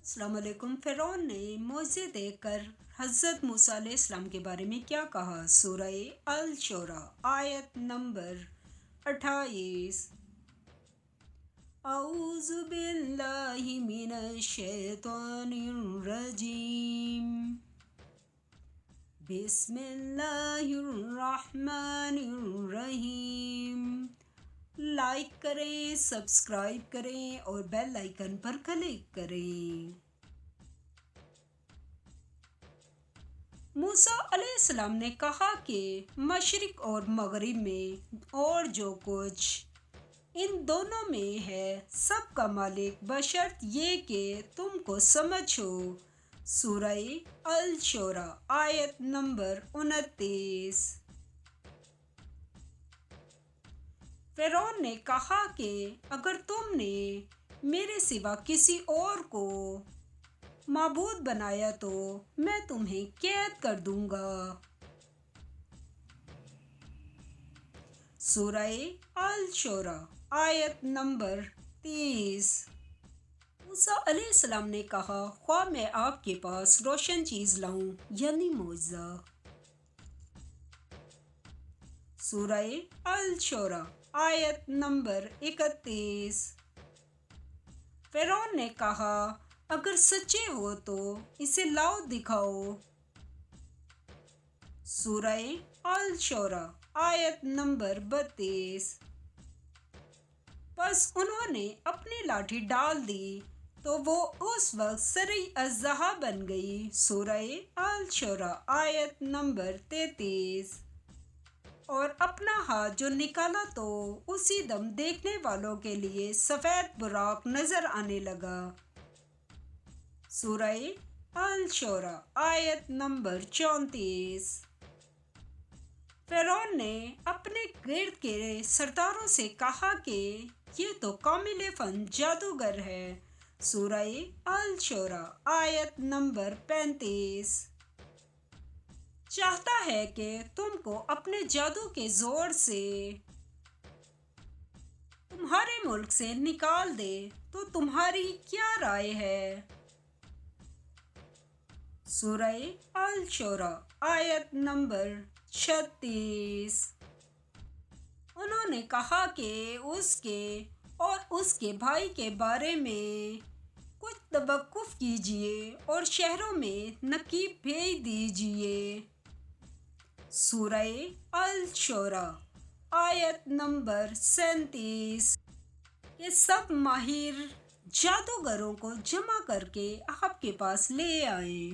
अस्सलाम वालेकुम। फ़िरौन ने मोज़े देखकर हज़रत मूसा अलैहिस्सलाम के बारे में क्या कहा? सूरह अल शोरा आयत नंबर 28। औज़ु बिल्लाहि मिनश शैतानिर रजीम। बिस्मिल्लाहिर रहमानिर रहीम। लाइक करें, सब्सक्राइब करें और बेल आइकन पर क्लिक करें। मूसा अलैहिस्सलाम ने कहा कि मशरिक और मगरिब में और जो कुछ इन दोनों में है सब का मालिक बशर्त ये कि तुमको समझ हो। सूरह अल शोरा आयत नंबर 29। फ़िरौन ने कहा कि अगर तुमने मेरे सिवा किसी और को माबूद बनाया तो मैं तुम्हें कैद कर दूंगा। सूरह अल शोरा आयत नंबर 30। मूसा अलैहिस्सलाम ने कहा, ख्वाह मैं आपके पास रोशन चीज़ लाऊं यानी मौज़ा। सूरह अल शोरा आयत नंबर 31। फ़िरौन ने कहा, अगर सच्चे हो तो इसे लाओ दिखाओ। सूरह अल शोरा आयत नंबर 32। बस उन्होंने अपनी लाठी डाल दी तो वो उस वक्त सरी अज़हा बन गई। सूरह अल शोरा आयत नंबर 33। और अपना हाथ जो निकाला तो उसी दम देखने वालों के लिए सफ़ेद बुराक नजर आने लगा। सूरह अल शोरा आयत नंबर 34। फ़िरौन ने अपने गिर्द के सरदारों से कहा कि ये तो कामिल फन जादूगर है। सूरह अल शोरा आयत नंबर 35। चाहता है कि तुमको अपने जादू के जोर से तुम्हारे मुल्क से निकाल दे तो तुम्हारी क्या राय है? सूरह अल शोरा आयत नंबर 36। उन्होंने कहा कि उसके और उसके भाई के बारे में कुछ तवक्कुफ कीजिए और शहरों में नकीब भेज दीजिए। सूरह अल शोरा आयत नंबर 37। ये सब माहिर जादूगरों को जमा करके आपके पास ले आए।